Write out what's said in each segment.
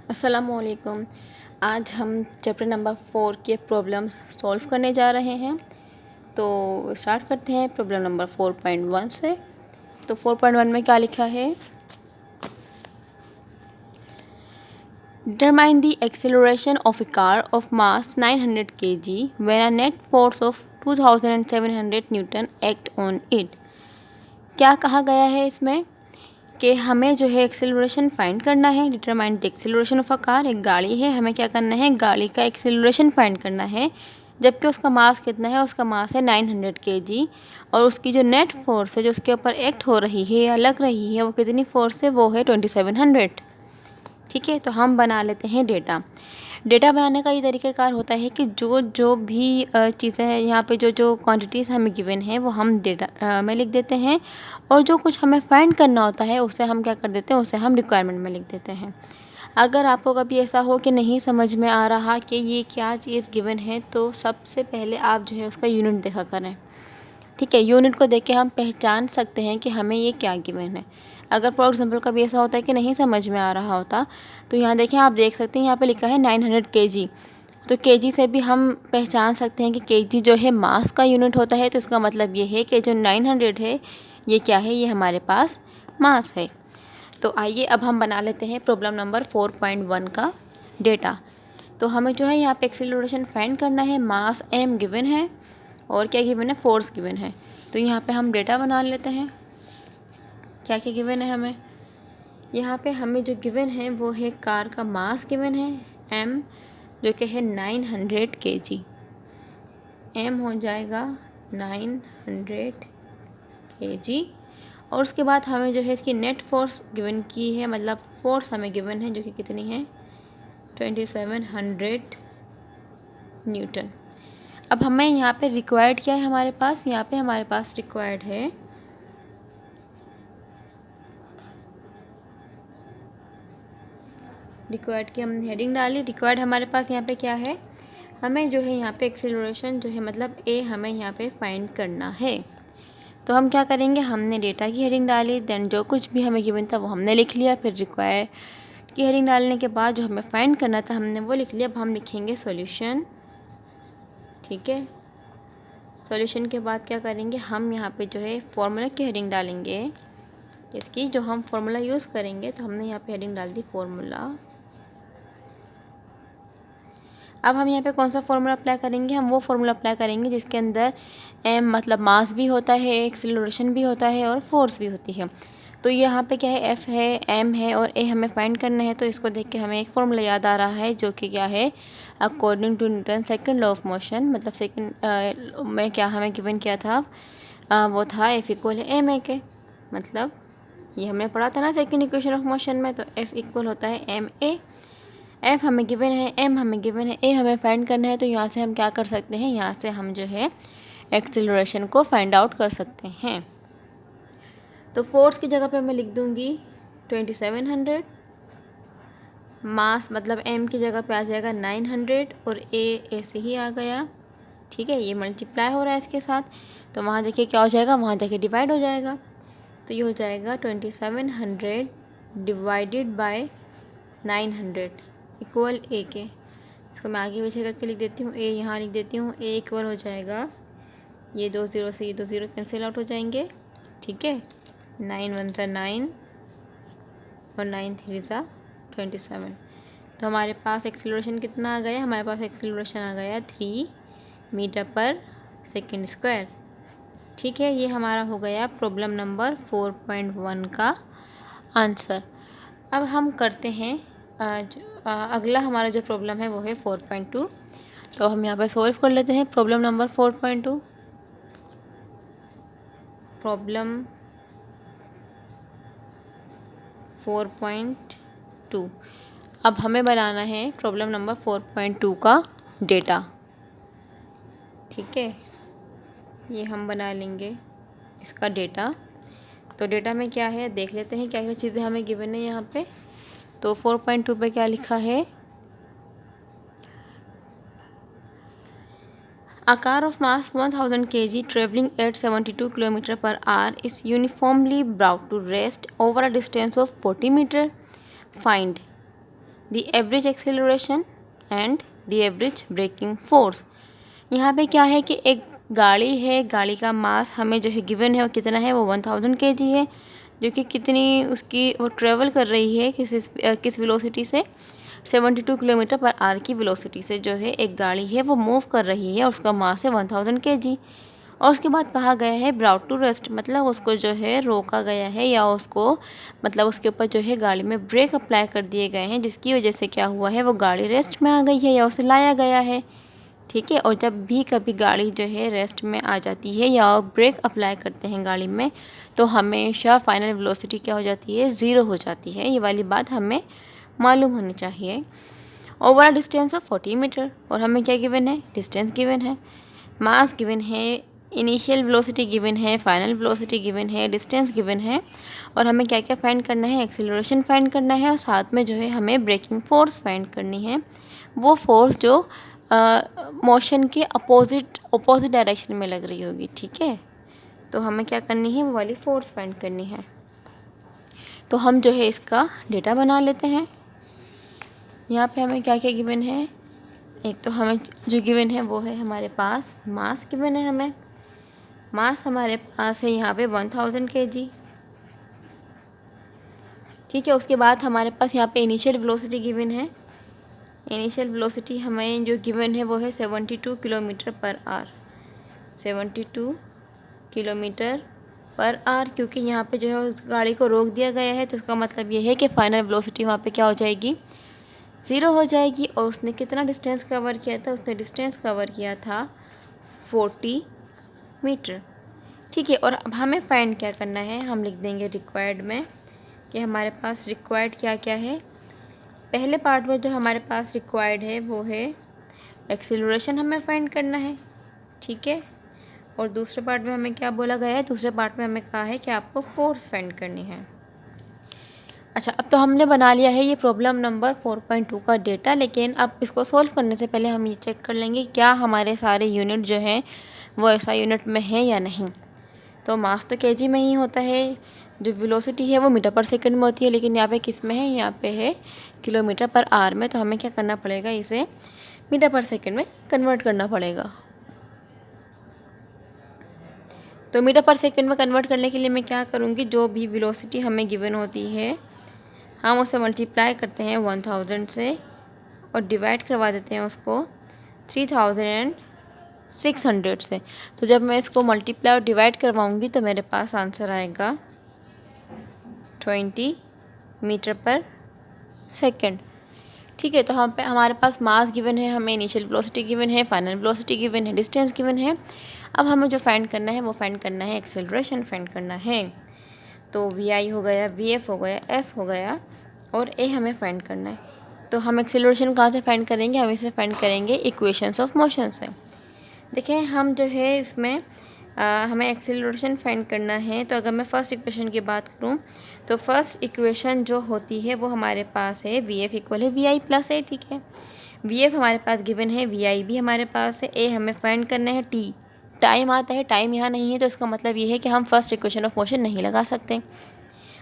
अस्सलामुअलैकुम। आज हम चैप्टर नंबर 4 के प्रॉब्लम्स सॉल्व करने जा रहे हैं। तो स्टार्ट करते हैं प्रॉब्लम नंबर 4.1 से। तो 4.1 में क्या लिखा है? Determine the acceleration of A car of mass 900 kg when a net force of 2700 Newton act on it. क्या कहा गया है इसमें कि हमें जो है एक्सेलरेशन फाइंड करना है। Determine the acceleration of a car, एक गाड़ी है, हमें क्या करना है, गाड़ी का एक्सेलरेशन फाइंड करना है, जबकि उसका मास कितना है, उसका मास है 900 kg और उसकी जो नेट फोर्स है जो उसके ऊपर एक्ट हो रही है या लग रही है वो कितनी फोर्स है, वो है 2700। ठीक है, तो हम बना लेते हैं डेटा बनाने का ये तरीक़ाकार होता है कि जो भी चीज़ें हैं यहाँ पे जो क्वांटिटीज़ हमें गिवन है वो हम डेटा में लिख देते हैं और जो कुछ हमें फाइंड करना होता है उसे हम क्या कर देते हैं, उसे हम रिक्वायरमेंट में लिख देते हैं। अगर आपको कभी ऐसा हो कि नहीं समझ में आ रहा कि ये क्या चीज़ गिवन है तो सबसे पहले आप जो है उसका यूनिट देखा करें। ठीक है, यूनिट को देख के हम पहचान सकते हैं कि हमें ये क्या गिवन है। अगर फॉर एग्जाम्पल कभी ऐसा होता है कि नहीं समझ में आ रहा होता तो यहाँ देखें, आप देख सकते हैं यहाँ पे लिखा है 900 kg। तो kg से भी हम पहचान सकते हैं कि kg जो है मास का यूनिट होता है। तो इसका मतलब ये है कि जो 900 है ये क्या है, ये हमारे पास मास है। तो आइए अब हम बना लेते हैं प्रॉब्लम नंबर 4.1 का डेटा। तो हमें जो है यहाँ पे एक्सेलरेशन फाइंड करना है, मास m गिवन है और क्या गिवन है, फोर्स गिवन है। तो यहाँ पे हम डेटा बना लेते हैं। क्या क्या गिवन है हमें यहाँ पे, हमें जो गिवन है वो है कार का मास गिवन है m, जो कि है 900 kg। m हो जाएगा 900 kg और उसके बाद हमें जो है इसकी नेट फोर्स गिवन की है, मतलब फोर्स हमें गिवन है जो कि कितनी है 2700 न्यूटन। अब हमें यहाँ पे रिक्वायर्ड क्या है, हमारे पास यहाँ पे हमारे पास रिक्वायर्ड है रिक्वायर्ड की हमने हेडिंग डाली। रिक्वायर्ड हमारे पास यहाँ पे क्या है, हमें जो है यहाँ पे एक्सेलरेशन जो है मतलब ए हमें यहाँ पे फाइंड करना है। तो हम क्या करेंगे, हमने डेटा की हेडिंग डाली, देन जो कुछ भी हमें गिवन था वो हमने लिख लिया, फिर रिक्वायर्ड की हेडिंग डालने के बाद जो हमें फाइंड करना था हमने वो लिख लिया। अब हम लिखेंगे सॉल्यूशन। ठीक है, सॉल्यूशन के बाद क्या करेंगे, हम यहाँ पे जो है फॉर्मूला की हेडिंग डालेंगे। इसकी जो हम फॉर्मूला यूज़ करेंगे, तो हमने यहाँ पे हेडिंग डाल दी फॉर्मूला। अब हम यहाँ पे कौन सा फॉर्मूला अप्लाई करेंगे, हम वो फॉर्मूला अप्लाई करेंगे जिसके अंदर m मतलब मास भी होता है, एक्सेलरेशन भी होता है और फोर्स भी होती है। तो यहाँ पे क्या है, f है, m है और a हमें फाइंड करना है। तो इसको देख के हमें एक फॉर्मूला याद आ रहा है जो कि क्या है, according to Newton second law of motion, मतलब सेकंड में क्या हमें गिवन किया था, वो था F इक्वल है ma के। मतलब ये हमने पढ़ा था ना सेकंड इक्वेशन ऑफ मोशन में, तो F इक्वल होता है ma। एफ हमें गिवन है, एम हमें गिवन है, ए हमें फाइंड करना है। तो यहाँ से हम क्या कर सकते हैं, यहाँ से हम जो है एक्सेलरेशन को फाइंड आउट कर सकते हैं। तो फोर्स की जगह पे मैं लिख दूँगी 2700, मास मतलब एम की जगह पे आ जाएगा 900 और ए ऐसे ही आ गया। ठीक है, ये मल्टीप्लाई हो रहा है इसके साथ, तो वहाँ जाके क्या हो जाएगा, वहाँ जाके डिवाइड हो जाएगा। तो ये हो जाएगा 2700 डिवाइडेड बाय 900 इक्वल ए के। इसको मैं आगे पीछे करके लिख देती हूँ, ए यहाँ लिख देती हूँ, ए इक्वल हो जाएगा, ये 2 0 से ये 2 0 कैंसिल आउट हो जाएंगे। ठीक है, 9 1 सा 9 और 9 3 सा 27। तो हमारे पास एक्सेलरेशन कितना आ गया, हमारे पास एक्सेलरेशन आ गया 3 मीटर पर सेकेंड स्क्वायर। ठीक है, ये हमारा हो गया प्रॉब्लम नंबर 4.1 का आंसर। अब हम करते हैं अगला हमारा जो प्रॉब्लम है वो है 4.2। तो हम यहाँ पे सॉल्व कर लेते हैं प्रॉब्लम नंबर 4.2। प्रॉब्लम 4.2, अब हमें बनाना है प्रॉब्लम नंबर 4.2 का डेटा। ठीक है, ये हम बना लेंगे इसका डेटा। तो डेटा में क्या है देख लेते हैं, क्या क्या चीज़ें हमें गिवन है यहाँ पे। तो 4.2 पे क्या लिखा है, A car of mass 1000 kg traveling at 72 km per hour is uniformly brought to rest over a distance of 40 meter. Find the average acceleration and the average braking force. यहाँ पे क्या है कि एक गाड़ी है, गाड़ी का मास हमें जो है गिवन है वो कितना है, वो 1000 kg है, जो कि कितनी उसकी वो ट्रेवल कर रही है किस वेलोसिटी से, 72 किलोमीटर पर आवर की वेलोसिटी से जो है एक गाड़ी है वो मूव कर रही है और उसका मास है 1000 kg। और उसके बाद कहा गया है ब्राउट टू रेस्ट, मतलब उसको जो है रोका गया है या उसको मतलब उसके ऊपर जो है गाड़ी में ब्रेक अप्लाई कर दिए गए हैं, जिसकी वजह से क्या हुआ है, वो गाड़ी रेस्ट में आ गई है या उसे लाया गया है। ठीक है, और जब भी कभी गाड़ी जो है रेस्ट में आ जाती है या ब्रेक अप्लाई करते हैं गाड़ी में, तो हमेशा फाइनल वेलोसिटी क्या हो जाती है, 0 हो जाती है। ये वाली बात हमें मालूम होनी चाहिए। ओवरऑल डिस्टेंस ऑफ 40 मीटर, और हमें क्या गिवन है, डिस्टेंस गिवन है, मास गिवन है, इनिशियल वेलोसिटी गिवन है, फाइनल वेलोसिटी गिवन है, डिस्टेंस गिवन है, और हमें क्या क्या फाइंड करना है, एक्सीलरेशन फाइंड करना है, और साथ में जो है हमें ब्रेकिंग फोर्स फाइंड करनी है, वो फोर्स जो मोशन के अपोजिट डायरेक्शन में लग रही होगी। ठीक है, तो हमें क्या करनी है, वो वाली फोर्स फाइंड करनी है। तो हम जो है इसका डेटा बना लेते हैं। यहाँ पे हमें क्या क्या गिवन है, एक तो हमें जो गिवन है वो है हमारे पास मास गिवन है, हमें मास हमारे पास है यहाँ पे 1000 kg। ठीक है, उसके बाद हमारे पास यहाँ पे इनिशियल वेलोसिटी गिवन है। इनिशियल वेलोसिटी हमें जो गिवन है वो है 72 kilometre per hour, 72 kilometre per hour, क्योंकि यहाँ पे जो है उस गाड़ी को रोक दिया गया है, तो उसका मतलब ये है कि फाइनल वेलोसिटी वहाँ पे क्या हो जाएगी, 0 हो जाएगी। और उसने कितना डिस्टेंस कवर किया था, उसने डिस्टेंस कवर किया था 40 मीटर। ठीक है, और अब हमें फाइंड क्या करना है, हम लिख देंगे रिक्वायर्ड में कि हमारे पास रिक्वायर्ड क्या क्या है। पहले पार्ट में जो हमारे पास रिक्वायर्ड है वो है एक्सीलरेशन हमें फाइंड करना है। ठीक है, और दूसरे पार्ट में हमें क्या बोला गया है, दूसरे पार्ट में हमें कहा है कि आपको फोर्स फाइंड करनी है। अच्छा, अब तो हमने बना लिया है ये प्रॉब्लम नंबर 4.2 का डेटा, लेकिन अब इसको सॉल्व करने से पहले हम ये चेक कर लेंगे क्या हमारे सारे यूनिट जो हैं वो ऐसा यूनिट में है या नहीं। तो मास तो केजी में ही होता है, जो वेलोसिटी है वो मीटर पर सेकंड में होती है, लेकिन यहाँ पे किस में है, यहाँ पे है किलोमीटर पर आवर में। तो हमें क्या करना पड़ेगा, इसे मीटर पर सेकंड में कन्वर्ट करना पड़ेगा। तो मीटर पर सेकंड में कन्वर्ट करने के लिए मैं क्या करूँगी, जो भी वेलोसिटी हमें गिवन होती है हम उसे मल्टीप्लाई करते हैं 1000 से और डिवाइड करवा देते हैं उसको 3600 से। तो जब मैं इसको मल्टीप्लाई और डिवाइड करवाऊँगी तो मेरे पास आंसर आएगा 20 मीटर पर सेकंड। ठीक है, तो हम पे हमारे पास मास गिवन है, हमें इनिशियल वेलोसिटी गिवन है, फाइनल वेलोसिटी गिवन है, डिस्टेंस गिवन है। अब हमें जो फाइंड करना है वो फाइंड करना है एक्सेलरेशन फाइंड करना है। तो VI हो गया, VF हो गया, S हो गया और A हमें फाइंड करना है। तो हम एक्सेलरेशन कहाँ से फाइंड करेंगे, हम इसे फाइंड करेंगे इक्वेशंस ऑफ मोशन से। देखें, हम जो है इसमें हमें एक्सेलरेशन फाइंड करना है। तो अगर मैं फ़र्स्ट इक्वेशन की बात करूँ तो फर्स्ट इक्वेशन जो होती है वो हमारे पास है VF इक्वल है VI प्लस A। ठीक है, VF हमारे पास गिवन है, VI भी हमारे पास है, A हमें फाइंड करना है। T टाइम आता है, टाइम यहाँ नहीं है, तो इसका मतलब ये है कि हम फर्स्ट इक्वेशन ऑफ मोशन नहीं लगा सकते।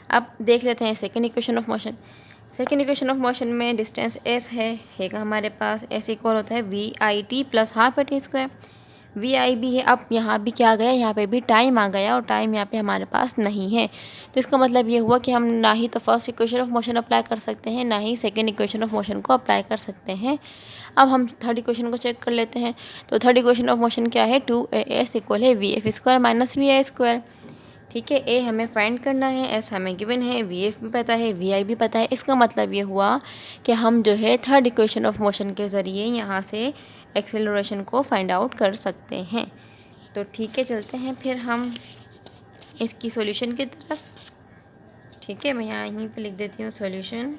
अब देख लेते हैं second equation of motion. Second equation of motion में डिस्टेंस S है हमारे पास, S इक्वल होता है VIT plus half AT square. VI भी है। अब यहाँ भी क्या आ गया, यहाँ पे भी टाइम आ गया और टाइम यहाँ पे हमारे पास नहीं है। तो इसका मतलब ये हुआ कि हम ना ही तो first equation of motion apply कर सकते हैं, ना ही सेकंड इक्वेशन ऑफ मोशन को अप्लाई कर सकते हैं। अब हम थर्ड इक्वेशन को चेक कर लेते हैं। तो थर्ड इक्वेशन ऑफ मोशन क्या है, 2AS इक्वल है VF square minus VI square. ठीक है, A हमें फाइंड करना है, S हमें गिवन है, VF भी पता है, VI भी पता है। इसका मतलब ये हुआ कि हम जो है थर्ड इक्वेशन ऑफ मोशन के ज़रिए यहाँ से एक्सेलरेशन को फाइंड आउट कर सकते हैं। तो ठीक है, चलते हैं फिर हम इसकी सॉल्यूशन की तरफ। ठीक है, मैं यहाँ यहीं पे लिख देती हूँ सॉल्यूशन।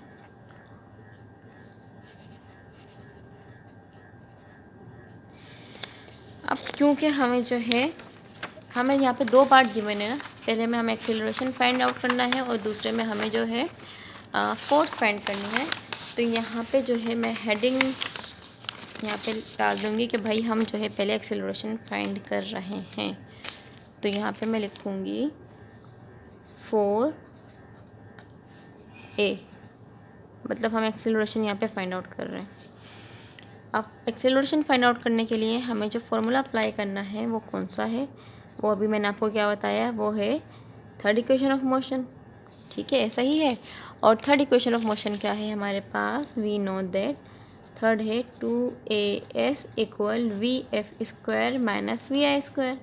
अब क्योंकि हमें जो है हमें यहाँ पे दो पार्ट गिवन है ना, पहले में हमें एक्सेलरेशन फाइंड आउट करना है और दूसरे में हमें जो है फोर्स फाइंड करनी है। तो यहाँ पे जो है मैं हेडिंग यहाँ पे डाल दूँगी कि भाई हम जो है पहले एक्सेलरेशन फाइंड कर रहे हैं। तो यहाँ पे मैं लिखूँगी 4A मतलब हम एक्सेलरेशन यहाँ पे फाइंड आउट कर रहे हैं। अब एक्सेलरेशन फाइंड आउट करने के लिए हमें जो फॉर्मूला अप्लाई करना है वो कौन सा है, वो अभी मैंने आपको क्या बताया, वो है थर्ड इक्वेशन ऑफ मोशन। ठीक है, सही है। और थर्ड इक्वेशन ऑफ मोशन क्या है हमारे पास, वी नो दैट थर्ड है 2as equal vf² minus vi²।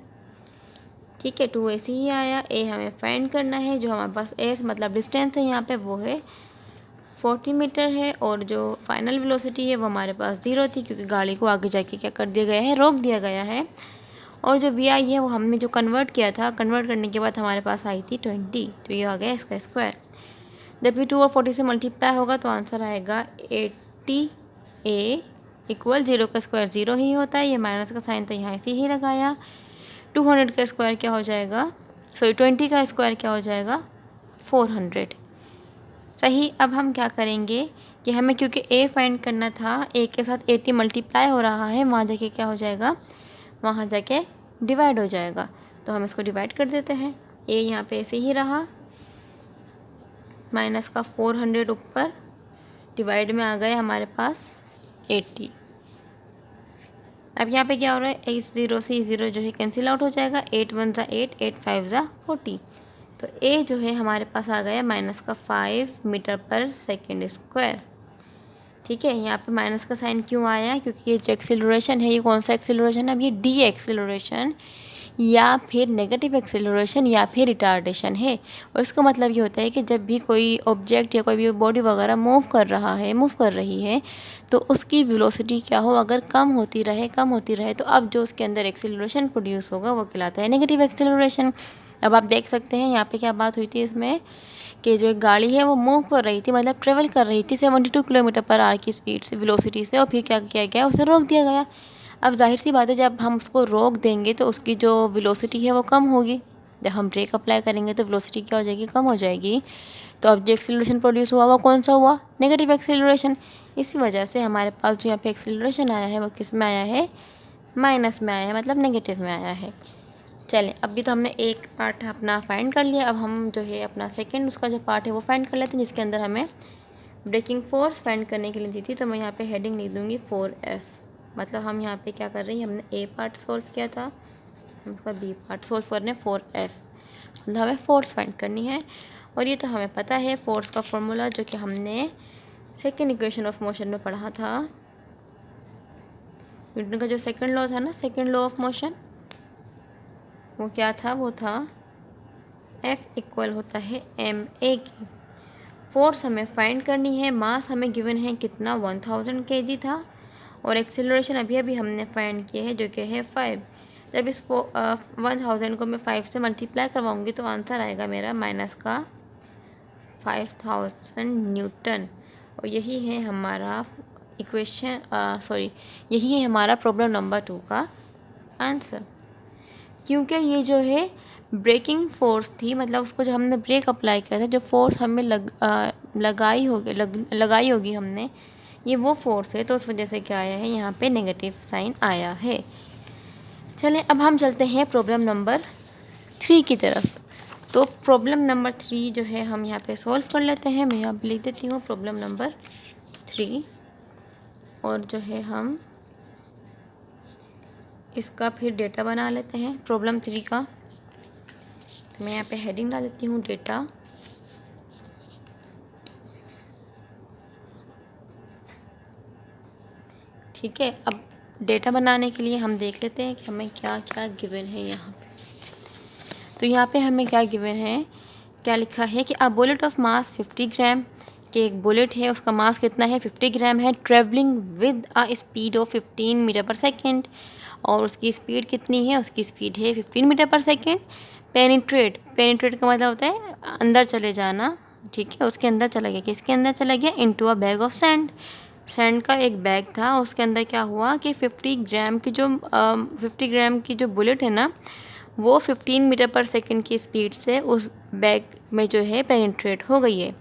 ठीक है, 2ac ही आया, a हमें फाइंड करना है, जो हमारे पास s मतलब डिस्टेंस है यहाँ पे वो है 40 मीटर है, और जो फाइनल वेलोसिटी है वो हमारे पास 0 थी, क्योंकि गाड़ी को आगे जाके क्या कर दिया गया है, रोक दिया गया है। और जो vi है वो हमने जो कन्वर्ट किया था, कन्वर्ट करने के बाद हमारे पास आई थी 20, तो ये आ गया इसका स्क्वायर। जब भी 2 और 40 से मल्टीप्लाई होगा तो आंसर आएगा 80a इक्वल 0 का स्क्वायर 0 ही होता है, ये माइनस का साइन तो यहाँ ऐसे ही लगाया। 200 का स्क्वायर क्या हो जाएगा, सॉरी 20 का स्क्वायर क्या हो जाएगा, 400। सही। अब हम क्या करेंगे कि हमें क्योंकि a फाइंड करना था, a के साथ 80 मल्टीप्लाई हो रहा है, वहाँ जाके क्या हो जाएगा, वहाँ जाके डिवाइड हो जाएगा, तो हम इसको डिवाइड कर देते हैं। a यहाँ पे ऐसे ही रहा, माइनस का 400 ऊपर, डिवाइड में आ गए हमारे पास 80। अब यहाँ पे क्या हो रहा है, इस 0 से 0 जो है कैंसिल आउट हो जाएगा, 8 1 ज़ा 8, 8 5 ज़ा 40, तो a जो है हमारे पास आ गया माइनस का 5 मीटर पर सेकेंड स्क्वायर। ठीक है, यहाँ पे माइनस का साइन क्यों आया, क्योंकि ये जो एक्सेलरेशन है ये कौन सा एक्सेलरेशन है, अब ये डी एक्सेलरेशन या फिर नेगेटिव एक्सेलरेशन या फिर रिटार्डेशन है। और इसका मतलब ये होता है कि जब भी कोई ऑब्जेक्ट या कोई भी बॉडी वगैरह मूव कर रही है तो उसकी वेलोसिटी क्या हो, अगर कम होती रहे तो अब जो उसके अंदर एक्सेलरेशन प्रोड्यूस होगा वो कहलाता है नेगेटिव एक्सेलरेशन। अब आप देख सकते हैं यहाँ पे क्या बात हुई थी इसमें, कि जो एक गाड़ी है वो मूव कर रही थी, मतलब ट्रेवल कर रही थी 72 किलोमीटर पर आवर की स्पीड से, वेलोसिटी से, और फिर क्या किया गया, उसे रोक दिया गया। अब जाहिर सी बात है, जब हम उसको रोक देंगे तो उसकी जो वेलोसिटी है वो कम होगी, जब हम ब्रेक अप्लाई करेंगे तो वेलोसिटी क्या हो जाएगी, कम हो जाएगी। तो अब जो एक्सेलरेशन प्रोड्यूस हुआ वो कौन सा हुआ, नेगेटिव एक्सेलरेशन। इसी वजह से हमारे पास जो यहाँ पे एक्सेलरेशन आया है वो किस में आया है, माइनस में आया है, मतलब नेगेटिव में आया है। चलें, अभी तो हमने एक पार्ट अपना फाइंड कर लिया, अब हम जो है अपना सेकंड उसका जो पार्ट है वो फाइंड कर लेते हैं, जिसके अंदर हमें ब्रेकिंग फोर्स फाइंड करने के लिए दी थी। तो मैं यहाँ पे हेडिंग लिख दूँगी 4F, मतलब हम यहाँ पे क्या कर रहे हैं, हमने ए पार्ट सॉल्व किया था, हम उसका बी पार्ट सॉल्व कर रहे हैं 4F, मतलब हमें फोर्स फाइंड करनी है। और ये तो हमें पता है फोर्स का फॉर्मूला, जो कि हमने सेकेंड इक्वेशन ऑफ मोशन में पढ़ा था, न्यूटन का जो सेकेंड लॉ था ना, सेकेंड लॉ ऑफ मोशन, वो क्या था, वो था F इक्वल होता है ma की। फोर्स हमें फाइंड करनी है, मास हमें गिवन है कितना 1000 kg था, और एक्सेलरेशन अभी अभी हमने फाइंड किया है जो कि है 5। जब इस 1000 को मैं 5 से मल्टीप्लाई करवाऊँगी तो आंसर आएगा मेरा माइनस का 5000 न्यूटन। और यही है हमारा इक्वेशन, यही है हमारा प्रॉब्लम नंबर 2 का आंसर। क्योंकि ये जो है ब्रेकिंग फोर्स थी, मतलब उसको जो हमने ब्रेक अप्लाई किया था, जो फोर्स हमें लगाई होगी हमने, ये वो फोर्स है, तो उस वजह से क्या आया है, यहाँ पे नेगेटिव साइन आया है। चलें, अब हम चलते हैं प्रॉब्लम नंबर 3 की तरफ। तो प्रॉब्लम नंबर 3 जो है हम यहाँ पे सॉल्व कर लेते हैं। मैं यहाँ पे लिख देती हूँ प्रॉब्लम नंबर 3, और जो है हम इसका फिर डेटा बना लेते हैं प्रॉब्लम 3 का। तो मैं यहाँ पे हेडिंग डाल देती हूँ डेटा। ठीक है, अब डेटा बनाने के लिए हम देख लेते हैं कि हमें क्या क्या गिवन है यहाँ पे। तो यहाँ पे हमें क्या गिवन है, क्या लिखा है कि अ बुलेट ऑफ मास 50 ग्राम, कि एक बुलेट है उसका मास कितना है, 50 ग्राम है, travelling with a speed of 15 metre per second, और उसकी स्पीड कितनी है, उसकी स्पीड है 15 मीटर पर सेकेंड। पेनिट्रेट का मतलब होता है अंदर चले जाना। ठीक है, उसके अंदर चला गया, किसके अंदर चला गया, into a bag of sand का एक बैग था, उसके अंदर क्या हुआ कि 50 ग्राम की जो बुलेट है ना, वो 15 मीटर पर सेकेंड की स्पीड से उस बैग में जो है पेनिट्रेट हो गई है,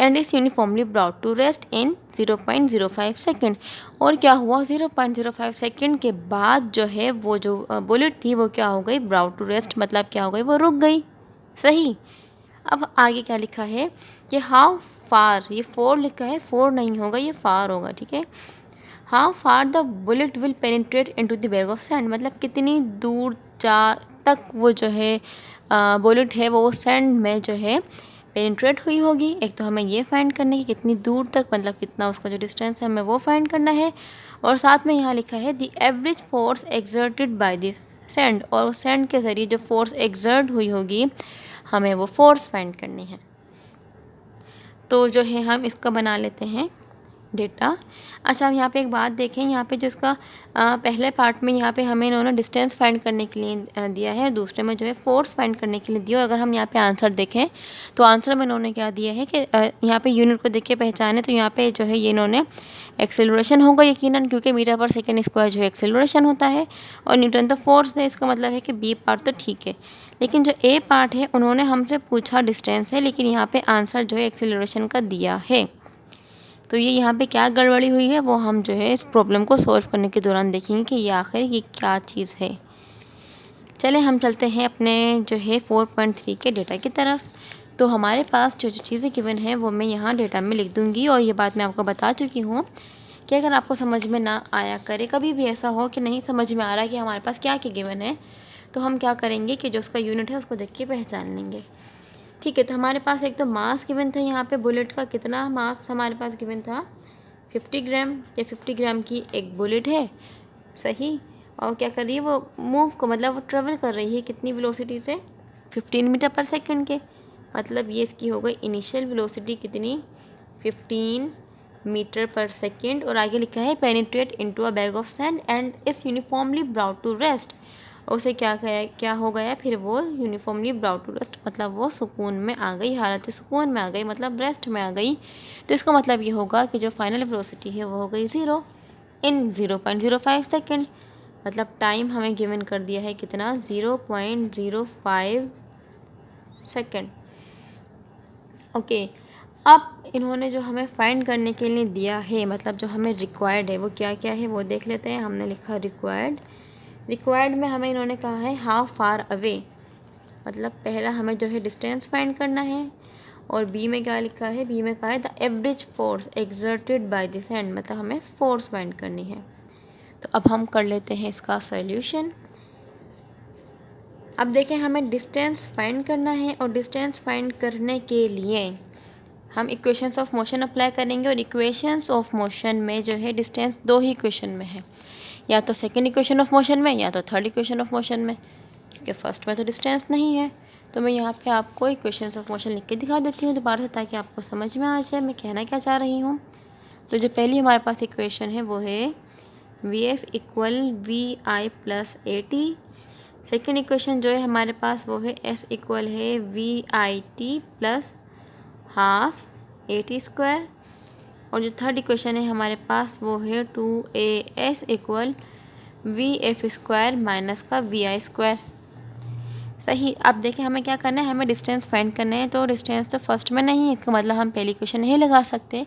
and is uniformly brought to rest in 0.05 second. और क्या हुआ, 0.05 सेकेंड के बाद जो है वो जो बुलेट थी वो क्या हो गई, ब्रॉट टू रेस्ट, मतलब क्या हो गई, वो रुक गई। सही। अब आगे क्या लिखा है कि हाउ फार, ये फोर लिखा है, फोर नहीं होगा, ये फार होगा, ठीक है। How far the bullet will penetrate into the bag of sand, मतलब कितनी दूर तक वो जो है बुलेट है वो सैंड में जो है पेनिट्रेट हुई होगी। एक तो हमें ये फाइंड करना है कि कितनी दूर तक, मतलब कितना उसका जो डिस्टेंस है हमें वो फाइंड करना है। और साथ में यहाँ लिखा है the average force exerted by this sand, और उस सैंड के ज़रिए जो फोर्स एक्सर्ट हुई होगी हमें वो फोर्स फाइंड करनी है। तो जो है हम इसका बना लेते हैं डेटा। अच्छा, हम यहाँ पे एक बात देखें, यहाँ पे जो इसका पहले पार्ट में यहाँ पे हमें इन्होंने डिस्टेंस फाइंड करने के लिए दिया है, दूसरे में जो है फोर्स फाइंड करने के लिए दिया। अगर हम यहाँ पे आंसर देखें तो आंसर में इन्होंने क्या दिया है कि यहाँ पे यूनिट को देख के पहचाने, तो यहाँ पे जो है ये इन्होंने एक्सेलरेशन होगा यकीनन, क्योंकि मीटर पर सेकेंड स्क्वायर जो है एक्सेलरेशन होता है, और न्यूटन तो फोर्स है। इसका मतलब है कि बी पार्ट तो ठीक है, लेकिन जो ए पार्ट है उन्होंने हमसे पूछा डिस्टेंस है, लेकिन यहाँ पे आंसर जो है एक्सेलरेशन का दिया है। तो ये यहाँ पे क्या गड़बड़ी हुई है वो हम जो है इस प्रॉब्लम को सॉल्व करने के दौरान देखेंगे कि ये आखिर ये क्या चीज़ है। चले हम चलते हैं अपने जो है 4.3 के डेटा की तरफ। तो हमारे पास जो चीज़ें गिवन है वो मैं यहाँ डेटा में लिख दूँगी, और ये बात मैं आपको बता चुकी हूँ कि अगर आपको समझ में ना आया करे, कभी भी ऐसा हो कि नहीं समझ में आ रहा है कि हमारे पास क्या क्या गिवन है, तो हम क्या करेंगे कि जो उसका यूनिट है उसको देख के पहचान लेंगे, ठीक है। तो हमारे पास एक तो मास गिवन था, यहाँ पे बुलेट का कितना मास हमारे पास गिवन था 50 ग्राम, या 50 ग्राम की एक बुलेट है, सही। और क्या कर रही है वो, मूव को मतलब वो ट्रेवल कर रही है कितनी वेलोसिटी से, 15 मीटर पर सेकंड के, मतलब ये इसकी हो गई इनिशियल वेलोसिटी कितनी 15 मीटर पर सेकंड। और आगे लिखा है penetrate into a bag of sand and is uniformly brought to rest, और उसे क्या हो गया फिर वो यूनिफॉर्मली ब्राउट टू रेस्ट, मतलब वो सुकून में आ गई, हालत सुकून में आ गई, मतलब रेस्ट में आ गई। तो इसका मतलब ये होगा कि जो फाइनल वेलोसिटी है वो हो गई 0 इन 0.05 सेकेंड, मतलब टाइम हमें गिवन कर दिया है कितना 0.05 सेकेंड। ओके, अब इन्होंने जो हमें फाइंड करने के लिए दिया है, मतलब जो हमें रिक्वायर्ड है वो क्या क्या है वो देख लेते हैं। हमने लिखा रिक्वायर्ड में हमें इन्होंने कहा है हाउ फार अवे, मतलब पहला हमें जो है डिस्टेंस फाइंड करना है, और बी में क्या लिखा है, बी में कहा है the average force exerted by this hand, मतलब हमें फोर्स फाइंड करनी है। तो अब हम कर लेते हैं इसका सॉल्यूशन। अब देखें, हमें डिस्टेंस फाइंड करना है, और डिस्टेंस फाइंड करने के लिए हम इक्वेशंस ऑफ मोशन अप्लाई करेंगे, और इक्वेशंस ऑफ मोशन में जो है डिस्टेंस दो ही इक्वेशन में है, या तो सेकंड इक्वेशन ऑफ मोशन में या तो थर्ड इक्वेशन ऑफ मोशन में, क्योंकि फर्स्ट में तो डिस्टेंस नहीं है। तो मैं यहाँ पे आपको इक्वेशंस ऑफ मोशन लिख के दिखा देती हूँ दोबारा से, ताकि आपको समझ में आ जाए मैं कहना क्या चाह रही हूँ। तो जो पहली हमारे पास इक्वेशन है वो है VF equal VI plus AT। Second equation जो है हमारे पास वो है S इक्वल है VIT plus half AT square. और जो थर्ड इक्वेशन है हमारे पास वो है 2AS equal VF square minus का VI स्क्वायर, सही। अब देखें हमें क्या करना है, हमें डिस्टेंस फाइंड करना है। तो डिस्टेंस तो फर्स्ट में नहीं है, इसका मतलब हम पहली इक्वेशन नहीं लगा सकते,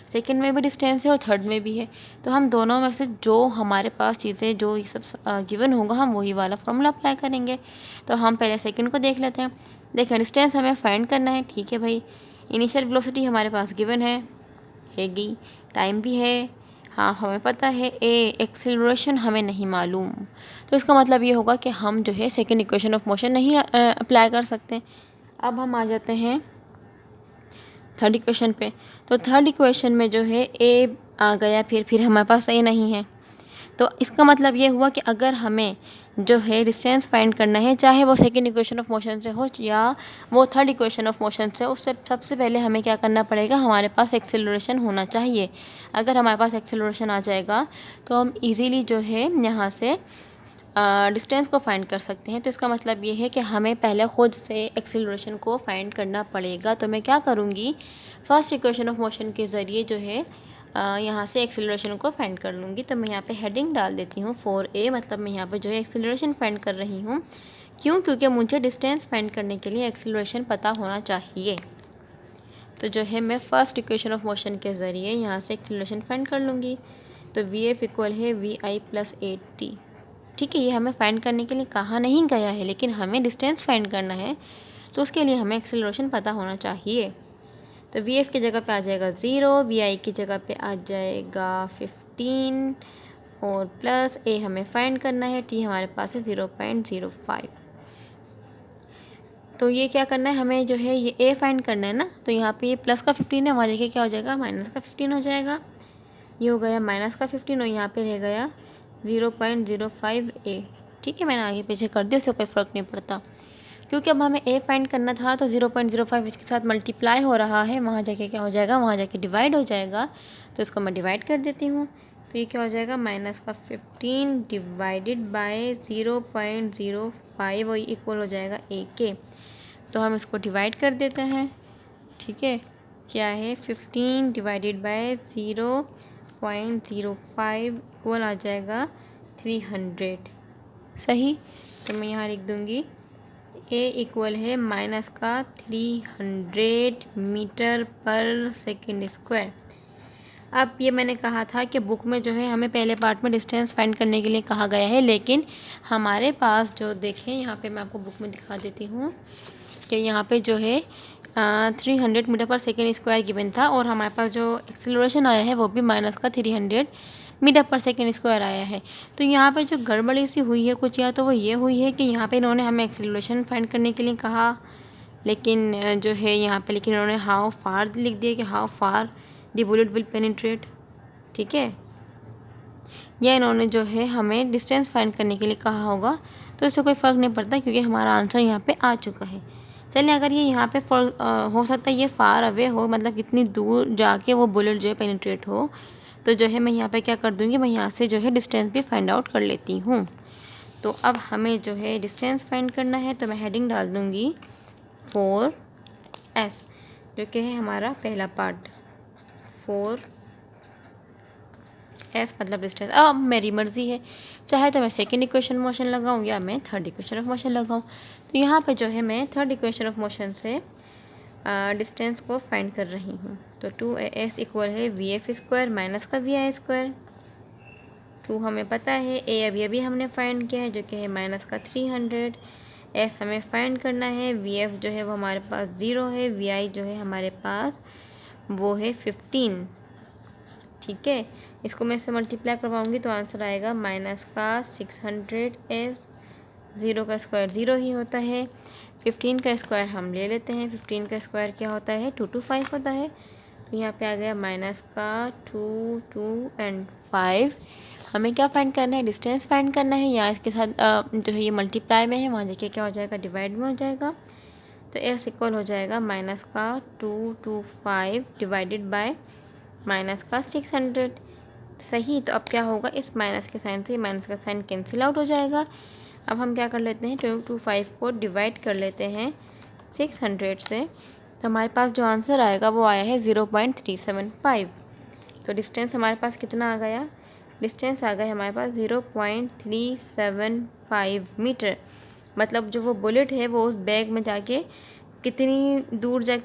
सेकंड में भी डिस्टेंस है और थर्ड में भी है। तो हम दोनों में से जो हमारे पास चीज़ें जो ये सब गिवन होगा हम वही वाला फॉर्मूला अप्लाई करेंगे। तो हम पहले सेकंड को देख लेते हैं। देखें, डिस्टेंस हमें फाइंड करना है, ठीक है भाई। इनिशियल वेलोसिटी हमारे पास गिवन हैगी, टाइम भी है, हाँ हमें पता है। एक्सेलरेशन हमें नहीं मालूम, तो इसका मतलब ये होगा कि हम जो है सेकंड इक्वेशन ऑफ मोशन नहीं अप्लाई कर सकते। अब हम आ जाते हैं थर्ड इक्वेशन पे। तो थर्ड इक्वेशन में जो है ए आ गया, फिर हमारे पास ए नहीं है। तो इसका मतलब ये हुआ कि अगर हमें जो है डिस्टेंस फाइंड करना है, चाहे वो सेकंड इक्वेशन ऑफ मोशन से हो या वो थर्ड इक्वेशन ऑफ मोशन से, उससे सबसे पहले हमें क्या करना पड़ेगा, हमारे पास एक्सेलरेशन होना चाहिए। अगर हमारे पास एक्सेलरेशन आ जाएगा तो हम इजीली जो है यहाँ से डिस्टेंस को फाइंड कर सकते हैं। तो इसका मतलब ये है कि हमें पहले ख़ुद से एक्सेलरेशन को फाइंड करना पड़ेगा। तो मैं क्या करूँगी, फर्स्ट इक्वेशन ऑफ मोशन के ज़रिए जो है यहाँ से एक्सेलरेशन को फाइंड कर लूँगी। तो मैं यहाँ पे हेडिंग डाल देती हूँ 4A, मतलब मैं यहाँ पे जो है एक्सेलरेशन फाइंड कर रही हूँ। क्यों? क्योंकि मुझे डिस्टेंस फाइंड करने के लिए एक्सेलरेशन पता होना चाहिए। तो जो है मैं फ़र्स्ट इक्वेशन ऑफ मोशन के ज़रिए यहाँ से एक्सेलरेशन फाइंड कर लूँगी। तो VF इक्वल है VI प्लस AT, ठीक है। ये हमें फाइंड करने के लिए कहा नहीं गया है, लेकिन हमें डिस्टेंस फाइंड करना है, तो उसके लिए हमें एक्सेलरेशन पता होना चाहिए। तो वी एफ की जगह पे आ जाएगा 0, वी आई की जगह पे आ जाएगा 15 और प्लस ए हमें फाइंड करना है, टी हमारे पास है 0.05। तो ये क्या करना है हमें, जो है ये ए फाइंड करना है ना, तो यहाँ पे ये प्लस का 15 है, वहाँ देखिए क्या हो जाएगा माइनस का 15 हो जाएगा। ये हो गया माइनस का 15 और यहाँ पे रह गया 0.05 ए। ठीक है, मैंने आगे पीछे कर दिया, इससे कोई फ़र्क नहीं पड़ता, क्योंकि अब हमें ए फाइंड करना था तो 0.05 इसके साथ मल्टीप्लाई हो रहा है, वहाँ जाके क्या हो जाएगा, वहाँ जाके डिवाइड हो जाएगा। तो इसको मैं डिवाइड कर देती हूँ, तो ये क्या हो जाएगा माइनस का 15 डिवाइडेड बाय 0.05 और इक्वल हो जाएगा ए के। तो हम इसको डिवाइड कर देते हैं। ठीक है, क्या है 15 डिवाइडेड बाय 0.05 इक्वल आ जाएगा 300। सही, तो मैं यहाँ लिख दूँगी ए इक्वल है माइनस का 300 मीटर पर सेकेंड स्क्वायर। अब ये मैंने कहा था कि बुक में जो है हमें पहले पार्ट में डिस्टेंस फाइंड करने के लिए कहा गया है, लेकिन हमारे पास जो देखें यहाँ पे मैं आपको बुक में दिखा देती हूँ कि यहाँ पे जो है 300 metre per second square given था और हमारे पास जो एक्सेलरेशन आया है वो भी माइनस का 300 मीटर पर सेकेंड स्क्वायर आया है। तो यहाँ पे जो गड़बड़ी सी हुई है कुछ, या तो वो ये हुई है कि यहाँ पे इन्होंने हमें एक्सेलरेशन फाइंड करने के लिए कहा, लेकिन जो है यहाँ पे लेकिन इन्होंने हाउ फार लिख दिया कि how far the bullet will penetrate. ठीक है, या इन्होंने जो है हमें डिस्टेंस फाइंड करने के लिए कहा होगा, तो इससे कोई फ़र्क नहीं पड़ता क्योंकि हमारा आंसर यहाँ पे आ चुका है। चलिए, अगर ये यहाँ पे हो सकता है ये फार अवे हो, मतलब कितनी दूर जाके वो बुलेट जो है पेनिट्रेट हो, तो जो है मैं यहाँ पे क्या कर दूँगी, मैं यहाँ से जो है डिस्टेंस भी फाइंड आउट कर लेती हूँ। तो अब हमें जो है डिस्टेंस फाइंड करना है, तो मैं हेडिंग डाल दूँगी 4s, जो कि है हमारा पहला पार्ट। 4s मतलब डिस्टेंस। अब मेरी मर्ज़ी है, चाहे तो मैं सेकेंड इक्वेशन मोशन लगाऊँ या मैं थर्ड इक्वेशन ऑफ मोशन लगाऊँ। तो यहाँ पे जो है मैं थर्ड इक्वेशन ऑफ मोशन से डिस्टेंस को फाइंड कर रही हूँ। तो 2as इक्वल है वी एफ स्क्वायर माइनस का वी आई स्क्वायर। 2 हमें पता है, ए अभी हमने फाइंड किया है जो कि है माइनस का 300। एस हमें फाइंड करना है, वी एफ जो है वो हमारे पास 0 है, वी आई जो है हमारे पास वो है 15। ठीक है, इसको मैं इससे मल्टीप्लाई करवाऊँगी तो आंसर आएगा माइनस का 600s। 0 का स्क्वायर 0 ही होता है, 15 का स्क्वायर हम ले लेते हैं। 15 का स्क्वायर क्या होता है 225 होता है। तो यहाँ पे आ गया माइनस का 2, 2 एंड 5। हमें क्या फाइंड करना है, डिस्टेंस फाइंड करना है। यहाँ इसके साथ जो है ये मल्टीप्लाई में है, वहाँ देखिए क्या हो जाएगा डिवाइड में हो जाएगा। तो एस इक्वल हो जाएगा माइनस का 225 डिवाइडेड बाय माइनस का 600। सही, तो अब क्या होगा, इस माइनस के साइन से माइनस का साइन कैंसिल आउट हो जाएगा। अब हम क्या कर लेते हैं, 225 को डिवाइड कर लेते हैं 600 से, तो हमारे पास जो आंसर आएगा वो आया है 0.375। तो डिस्टेंस हमारे पास कितना आ गया, डिस्टेंस आ गया हमारे पास 0.375 मीटर। मतलब जो वो बुलेट है वो उस बैग में जाके कितनी दूर तक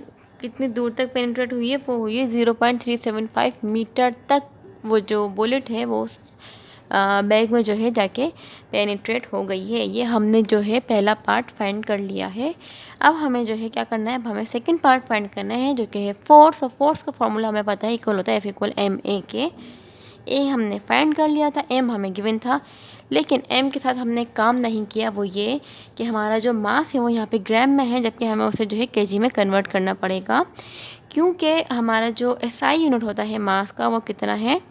पेनिट्रेट हुई है, वो हुई है 0.375 मीटर तक। वो जो बुलेट है वो उस बैग में जो है जाके पेनिट्रेट हो गई है। ये हमने जो है पहला पार्ट फाइंड कर लिया है। अब हमें जो है क्या करना है, अब हमें सेकंड पार्ट फाइंड करना है जो कि है फोर्स। और फोर्स का फॉर्मूला हमें पता है, इक्वल होता है F = ma के। ए हमने फाइंड कर लिया था, एम हमें गिवन था, लेकिन एम के साथ हमने काम नहीं किया। वो ये कि हमारा जो मास है वो यहाँ पे ग्राम में है, जबकि हमें उसे जो है केजी में कन्वर्ट करना पड़ेगा, क्योंकि हमारा जो एसआई यूनिट होता है मास का वो कितना है,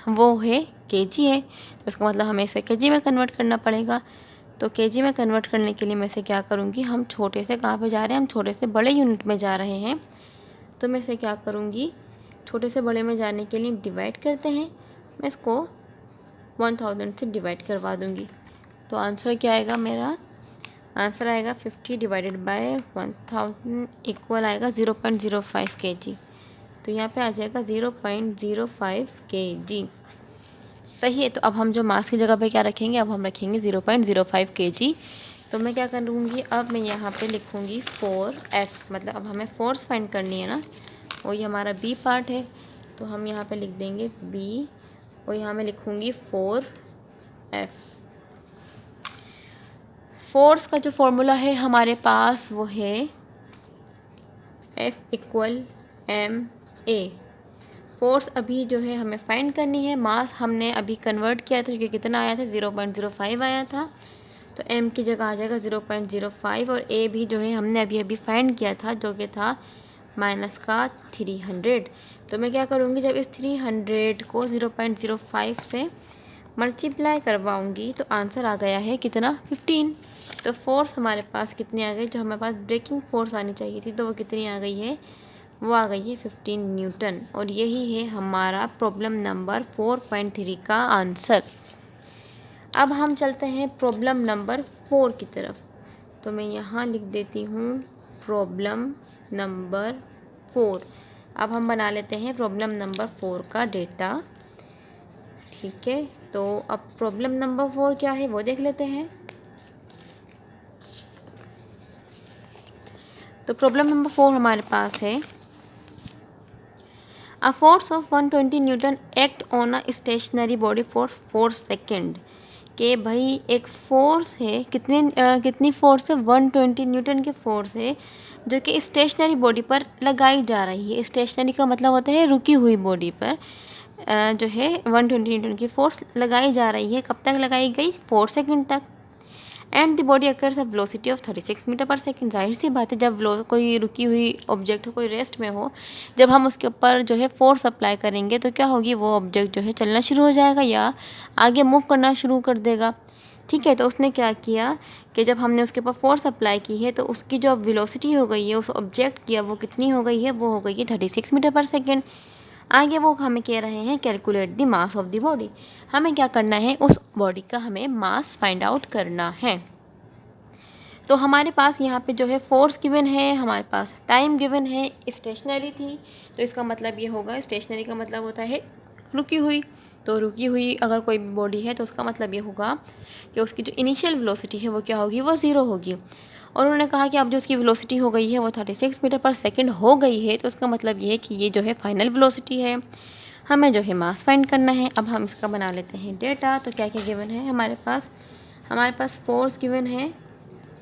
वो है केजी है। तो इसका मतलब हमें इसे केजी में कन्वर्ट करना पड़ेगा। तो केजी में कन्वर्ट करने के लिए मैं इसे क्या करूँगी, हम छोटे से कहाँ पे जा रहे हैं, हम छोटे से बड़े यूनिट में जा रहे हैं। तो मैं इसे क्या करूँगी, छोटे से बड़े में जाने के लिए डिवाइड करते हैं, मैं इसको 1000 से डिवाइड करवा दूँगी। तो आंसर क्या आएगा, मेरा आंसर आएगा 50 डिवाइडेड बाय 1000 इक्वल आएगा 0.05 kg। तो यहाँ पे आ जाएगा 0.05 kg। सही है, तो अब हम जो मास की जगह पे क्या रखेंगे, अब हम रखेंगे 0.05 kg। तो मैं क्या करूँगी, अब मैं यहाँ पे लिखूँगी 4f, मतलब अब हमें फोर्स फाइंड करनी है ना, और ये हमारा बी पार्ट है। तो हम यहाँ पे लिख देंगे बी, और यहाँ मैं लिखूँगी 4f। फोर्स का जो फॉर्मूला है हमारे पास वो है F equal M A. Force अभी जो है हमें फाइंड करनी है, मास हमने अभी कन्वर्ट किया था क्योंकि कितना आया था 0.05 आया था, तो m की जगह आ जाएगा 0.05 और a भी जो है हमने अभी अभी फाइंड किया था जो कि था माइनस का 300। तो मैं क्या करूँगी, जब इस 300 को 0.05 से मल्टीप्लाई करवाऊँगी तो आंसर आ गया है कितना 15। तो फोर्स हमारे पास कितनी आ गई, जो हमारे पास ब्रेकिंग फोर्स आनी चाहिए थी तो वो कितनी आ गई है, वो आ गई है 15 न्यूटन। और यही है हमारा प्रॉब्लम नंबर 4.3 का आंसर। अब हम चलते हैं प्रॉब्लम नंबर 4 की तरफ। तो मैं यहाँ लिख देती हूँ प्रॉब्लम नंबर 4। अब हम बना लेते हैं प्रॉब्लम नंबर 4 का डेटा। ठीक है, तो अब प्रॉब्लम नंबर 4 क्या है वो देख लेते हैं। तो प्रॉब्लम नंबर 4 हमारे पास है, A force of 120 newton act on a stationary body for 4 second. कि भाई एक फोर्स है, कितनी फोर्स है, 120 न्यूटन की फोर्स है जो कि स्टेशनरी बॉडी पर लगाई जा रही है। स्टेशनरी का मतलब होता है रुकी हुई बॉडी पर जो है 120 न्यूटन की फोर्स लगाई जा रही है। कब तक लगाई गई, 4 सेकेंड तक। And the body occurs a velocity of 36 metre per second. जाहिर सी बात है, जब कोई रुकी हुई ऑब्जेक्ट हो, कोई रेस्ट में हो, जब हम उसके ऊपर जो है फोर्स अप्लाई करेंगे तो क्या होगी, वो ऑब्जेक्ट जो है चलना शुरू हो जाएगा या आगे मूव करना शुरू कर देगा। ठीक है, तो उसने क्या किया कि जब हमने उसके ऊपर फोर्स अप्लाई की है तो उसकी जो वेलोसिटी हो गई है उस ऑब्जेक्ट की, वो कितनी हो गई है, वो हो गई है 36 मीटर पर सेकेंड। आगे वो हमें कह रहे हैं calculate the mass of the body. हमें क्या करना है, उस बॉडी का हमें मास फाइंड आउट करना है। तो हमारे पास यहाँ पे जो है फोर्स गिवन है, हमारे पास टाइम गिवन है, स्टेशनरी थी, तो इसका मतलब ये होगा, स्टेशनरी का मतलब होता है रुकी हुई। तो रुकी हुई अगर कोई बॉडी है तो उसका मतलब ये होगा कि उसकी जो इनिशियल वेलोसिटी है वो क्या होगी, वो ज़ीरो होगी। और उन्होंने कहा कि अब जो उसकी वेलोसिटी हो गई है वो 36 मीटर पर सेकेंड हो गई है, तो उसका मतलब ये है कि ये जो है फाइनल वेलोसिटी है। हमें जो है मास फाइंड करना है। अब हम इसका बना लेते हैं डेटा। तो क्या क्या गिवन है हमारे पास फोर्स गिवन है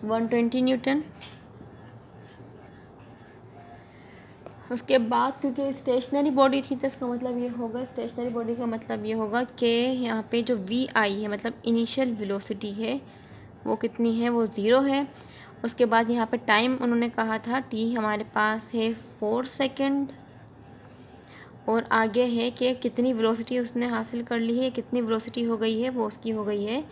120 न्यूटन। उसके बाद क्योंकि स्टेशनरी बॉडी थी तो इसका मतलब ये होगा, स्टेशनरी बॉडी का मतलब ये होगा कि यहाँ पे जो वी आई है मतलब इनिशियल वेलोसिटी है वो कितनी है, वो ज़ीरो है। उसके बाद यहाँ पे टाइम उन्होंने कहा था टी हमारे पास है 4 सेकेंड। और आगे है कि कितनी वेलोसिटी उसने हासिल कर ली है, कितनी वेलोसिटी हो गई है, वो उसकी हो गई है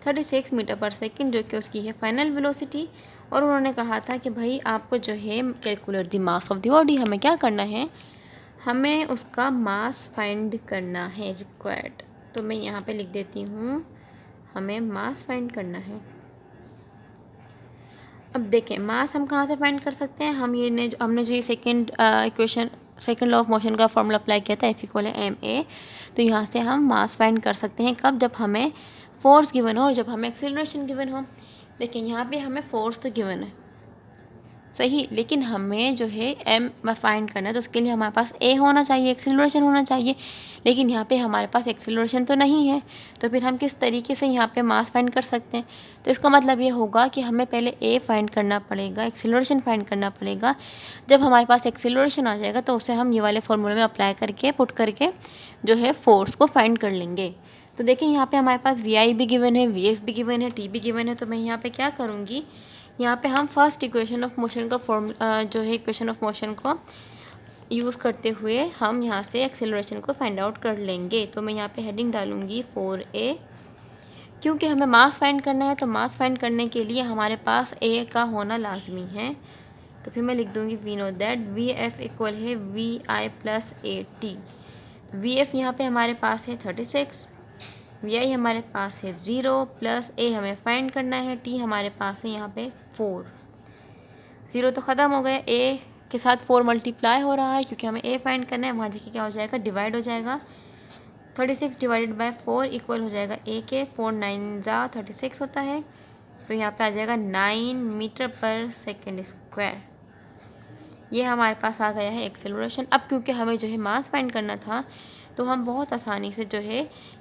36 मीटर पर सेकेंड, जो कि उसकी है फाइनल वेलोसिटी। और उन्होंने कहा था कि भाई आपको जो है calculate the mass of the body, हमें क्या करना है, हमें उसका मास फाइंड करना है रिक्वायर्ड। तो मैं यहाँ पे लिख देती हूँ हमें मास फाइंड करना है। अब देखें मास हम कहाँ से फाइंड कर सकते हैं, हमने जो ये सेकेंड लॉ ऑफ मोशन का फॉर्मूला अप्लाई किया था, F इक्वल है ma। तो यहाँ से हम मास फाइंड कर सकते हैं कब, जब हमें फोर्स गिवन हो और जब हमें एक्सेलरेशन गिवन हो। देखिए यहाँ पे हमें फोर्स तो गिवन है सही, लेकिन हमें जो है m फाइंड करना है, तो उसके लिए हमारे पास a होना चाहिए, एक्सेलरेशन होना चाहिए। लेकिन यहाँ पे हमारे पास एक्सेलरेशन तो नहीं है, तो फिर हम किस तरीके से यहाँ पे मास फाइंड कर सकते हैं। तो इसका मतलब ये होगा कि हमें पहले a फाइंड करना पड़ेगा, एक्सेलरेशन फाइंड करना पड़ेगा। जब हमारे पास एक्सेलरेशन आ जाएगा तो उसे हम ये वाले फॉर्मूले में अप्लाई करके पुट करके जो है फोर्स को फाइंड कर लेंगे। तो देखिए यहाँ पे हमारे पास वी आई भी गिवन है, वी एफ भी गिवन है, टी भी गिवन है। तो मैं यहाँ पे क्या करूँगी, यहाँ पे हम फर्स्ट इक्वेशन ऑफ मोशन का जो है इक्वेशन ऑफ मोशन को यूज़ करते हुए हम यहाँ से एक्सेलरेशन को फाइंड आउट कर लेंगे। तो मैं यहाँ पे हेडिंग डालूँगी 4a, क्योंकि हमें मास फाइंड करना है। तो मास फाइंड करने के लिए हमारे पास a का होना लाजमी है। तो फिर मैं लिख दूँगी we know that V F equal है V I plus A T. V F यहाँ पर हमारे पास है 36, वी आई हमारे पास है 0 प्लस ए हमें फाइंड करना है, टी हमारे पास है यहाँ पे 4। 0 तो ख़त्म हो गया, ए के साथ 4 मल्टीप्लाई हो रहा है क्योंकि हमें ए फाइंड करना है। वहाँ जाके क्या हो जाएगा, डिवाइड हो जाएगा। 36 डिवाइडेड बाय 4 इक्वल हो जाएगा ए के, 4 9 जा 36 होता है। तो यहाँ पे आ जाएगा 9 मीटर पर सेकेंड स्क्वायर। ये हमारे पास आ गया है एक्सेलरेशन। अब क्योंकि हमें जो है मास फाइंड करना था तो हम बहुत आसानी से जो है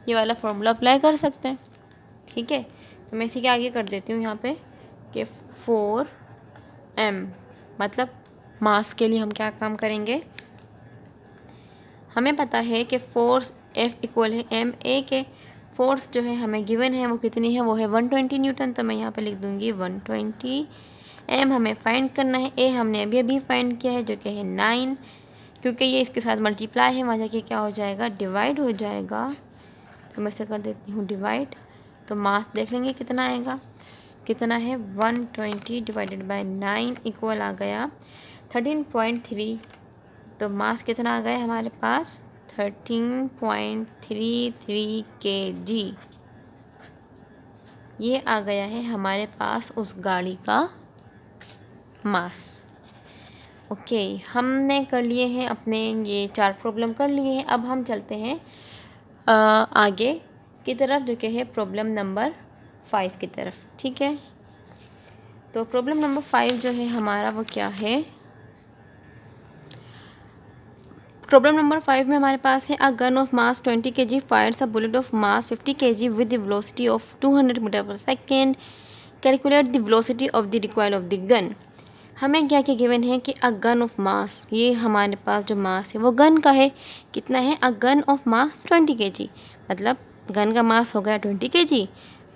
ये वाला फॉर्मूला अप्लाई कर सकते हैं। ठीक है, तो मैं इसी के आगे कर देती हूँ यहाँ पे कि 4m मतलब मास के लिए हम क्या काम करेंगे, हमें पता है कि फोर्स F इक्वल है ma के। फोर्स जो है हमें गिवन है वो कितनी है, वो है 120 न्यूटन। तो मैं यहाँ पे लिख दूँगी 120। m हमें फाइंड करना है, a हमने अभी अभी फाइंड किया है जो कि है 9। क्योंकि ये इसके साथ मल्टीप्लाई है, वहाँ जाके क्या हो जाएगा, डिवाइड हो जाएगा। तो मैं इसे कर देती हूँ डिवाइड। तो मास देख लेंगे कितना आएगा, कितना है 120 डिवाइडेड बाय 9 इक्वल आ गया 13.3। तो मास कितना आ गया हमारे पास 13.33 kg। ये आ गया है हमारे पास उस गाड़ी का मास। ओके, हमने कर लिए हैं अपने ये 4 प्रॉब्लम कर लिए हैं। अब हम चलते हैं आगे की तरफ जो कि है प्रॉब्लम नंबर 5 की तरफ। ठीक है, तो प्रॉब्लम नंबर 5 जो है हमारा वो क्या है, प्रॉब्लम नंबर 5 में हमारे पास है a gun of mass 20 kg fires a bullet of mass 50 kg with the velocity of 200 metre per second. Calculate the velocity of the recoil of the gun. हमें क्या क्या गिवन है कि अ गन ऑफ मास, ये हमारे पास जो मास है वो गन का है, कितना है, a gun of mass 20 kg, मतलब गन का मास हो गया 20 kg।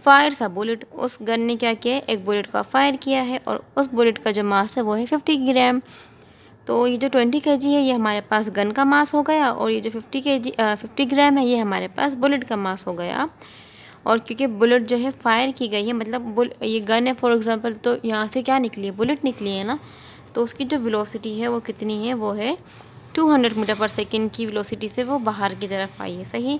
फायर्स अ बुलेट, उस गन ने क्या किया है, एक बुलेट का फायर किया है और उस बुलेट का जो मास है वो है 50 ग्राम। तो ये जो 20 kg है ये हमारे पास गन का मास हो गया और ये जो 50 ग्राम है ये हमारे पास बुलेट का मास हो गया। और क्योंकि बुलेट जो है फायर की गई है, मतलब ये गन है फॉर एग्जांपल, तो यहाँ से क्या निकली है, बुलेट निकली है ना। तो उसकी जो वेलोसिटी है वो कितनी है, वो है 200 मीटर पर सेकेंड की वेलोसिटी से वो बाहर की तरफ आई है। सही।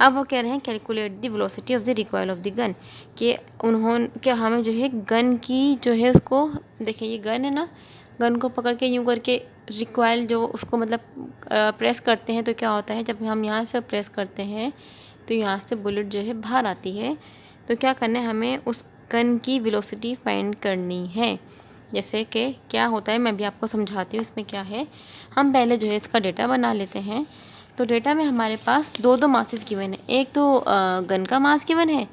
अब वो कह रहे हैं calculate the velocity of the recoil of the gun, कि उन्होंने क्या हमें जो है गन की जो है उसको, देखिए ये गन है ना, गन को पकड़ के यूँ करके रिकॉइल जो उसको मतलब प्रेस करते हैं तो क्या होता है, जब हम यहाँ से प्रेस करते हैं तो यहाँ से बुलेट जो है बाहर आती है। तो क्या करना है, हमें उस गन की वेलोसिटी फाइंड करनी है। जैसे कि क्या होता है मैं भी आपको समझाती हूँ। इसमें क्या है, हम पहले जो है इसका डेटा बना लेते हैं। तो डेटा में हमारे पास दो मासेस गिवन है, एक तो गन का मास गिवन है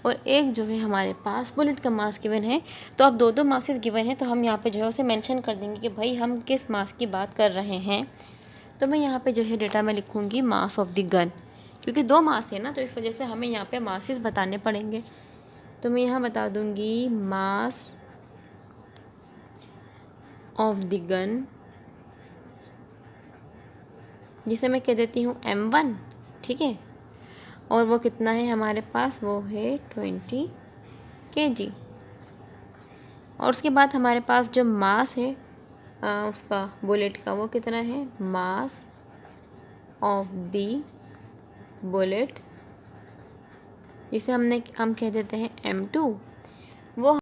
और एक जो है हमारे पास बुलेट का मास गिवन है। तो अब दो मासेस गिवन है तो हम यहाँ पे जो है उसे मेंशन कर देंगे कि भाई हम किस मास की बात कर रहे हैं। तो मैं यहाँ पे जो है डेटा में लिखूँगी मास ऑफ द गन, क्योंकि 2 मास है ना, तो इस वजह से हमें यहाँ पे मासेस बताने पड़ेंगे। तो मैं यहाँ बता दूँगी मास ऑफ द गन, जिसे मैं कह देती हूँ m1। ठीक है, और वो कितना है हमारे पास, वो है 20 kg। और उसके बाद हमारे पास जो मास है उसका बुलेट का, वो कितना है, मास ऑफ द बुलेट, जिसे हम कह देते हैं m2, वो